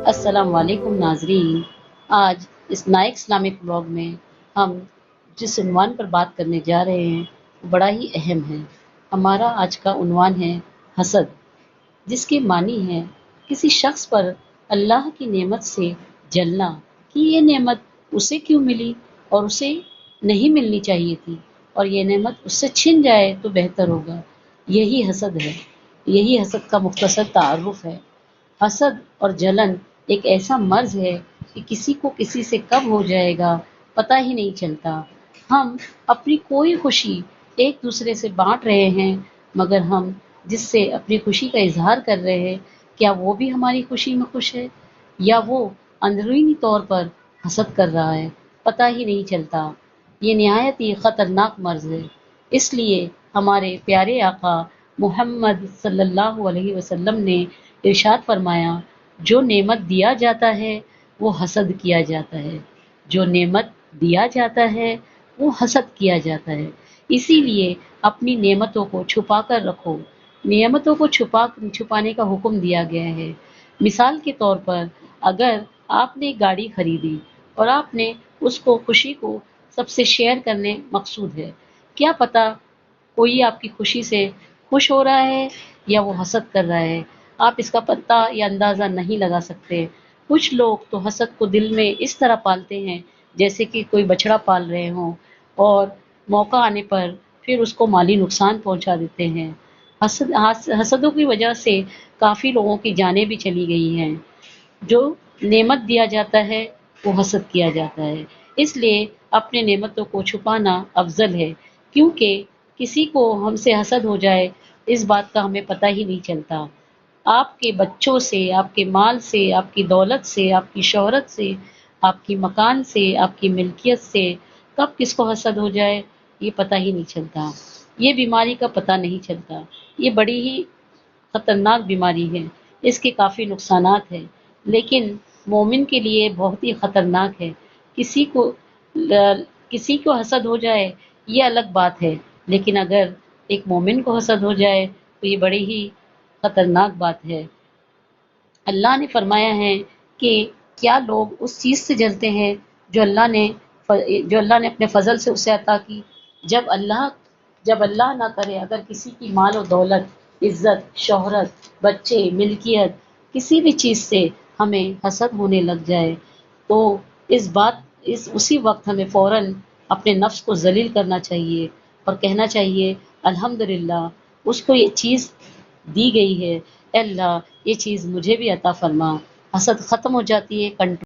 السلام علیکم ناظرین، آج اس نائک اسلامک بلاگ میں ہم جس عنوان پر بات کرنے جا رہے ہیں وہ بڑا ہی اہم ہے۔ ہمارا آج کا عنوان ہے حسد، جس کے معنی ہے کسی شخص پر اللہ کی نعمت سے جلنا کہ یہ نعمت اسے کیوں ملی اور اسے نہیں ملنی چاہیے تھی، اور یہ نعمت اس سے چھن جائے تو بہتر ہوگا۔ یہی حسد ہے، یہی حسد کا مختصر تعارف ہے۔ حسد اور جلن ایک ایسا مرض ہے کہ کسی کو کسی سے کب ہو جائے گا پتہ ہی نہیں چلتا۔ ہم اپنی کوئی خوشی ایک دوسرے سے بانٹ رہے ہیں، مگر ہم جس سے اپنی خوشی کا اظہار کر رہے ہیں، کیا وہ بھی ہماری خوشی میں خوش ہے، یا وہ اندرونی طور پر حسد کر رہا ہے، پتہ ہی نہیں چلتا۔ یہ نہایت ہی خطرناک مرض ہے۔ اس لیے ہمارے پیارے آقا محمد صلی اللہ علیہ وسلم نے ارشاد فرمایا، جو نعمت دیا جاتا ہے وہ حسد کیا جاتا ہے، جو نعمت دیا جاتا ہے وہ حسد کیا جاتا ہے۔ اسی لیے اپنی نعمتوں کو چھپا کر رکھو۔ نعمتوں کو چھپانے کا حکم دیا گیا ہے۔ مثال کے طور پر، اگر آپ نے گاڑی خریدی اور آپ نے اس کو خوشی کو سب سے شیئر کرنے مقصود ہے، کیا پتہ کوئی آپ کی خوشی سے خوش ہو رہا ہے یا وہ حسد کر رہا ہے، آپ اس کا پتہ یا اندازہ نہیں لگا سکتے۔ کچھ لوگ تو حسد کو دل میں اس طرح پالتے ہیں جیسے کہ کوئی بچڑا پال رہے ہوں، اور موقع آنے پر پھر اس کو مالی نقصان پہنچا دیتے ہیں۔ حسدوں کی وجہ سے کافی لوگوں کی جانیں بھی چلی گئی ہیں۔ جو نعمت دیا جاتا ہے وہ حسد کیا جاتا ہے۔ اس لیے اپنے نعمتوں کو چھپانا افضل ہے، کیونکہ کسی کو ہم سے حسد ہو جائے اس بات کا ہمیں پتہ ہی نہیں چلتا۔ آپ کے بچوں سے، آپ کے مال سے، آپ کی دولت سے، آپ کی شہرت سے، آپ کی مکان سے، آپ کی ملکیت سے کب کس کو حسد ہو جائے یہ پتہ ہی نہیں چلتا۔ یہ بیماری کا پتہ نہیں چلتا۔ یہ بڑی ہی خطرناک بیماری ہے، اس کے کافی نقصانات ہیں، لیکن مومن کے لیے بہت ہی خطرناک ہے۔ کسی کو کسی کو حسد ہو جائے یہ الگ بات ہے، لیکن اگر ایک مومن کو حسد ہو جائے تو یہ بڑی ہی خطرناک بات ہے۔ اللہ نے فرمایا ہے کہ کیا لوگ اس چیز سے جلتے ہیں جو اللہ نے اپنے فضل سے اسے عطا کی۔ جب اللہ نہ کرے، اگر کسی کی مال و دولت، عزت، شہرت، بچے، ملکیت، کسی بھی چیز سے ہمیں حسد ہونے لگ جائے تو اسی وقت ہمیں فوراً اپنے نفس کو ذلیل کرنا چاہیے اور کہنا چاہیے الحمدللہ اس کو یہ چیز دی گئی ہے، اے اللہ یہ چیز مجھے بھی عطا فرما۔ حسد ختم ہو جاتی ہے، کنٹرول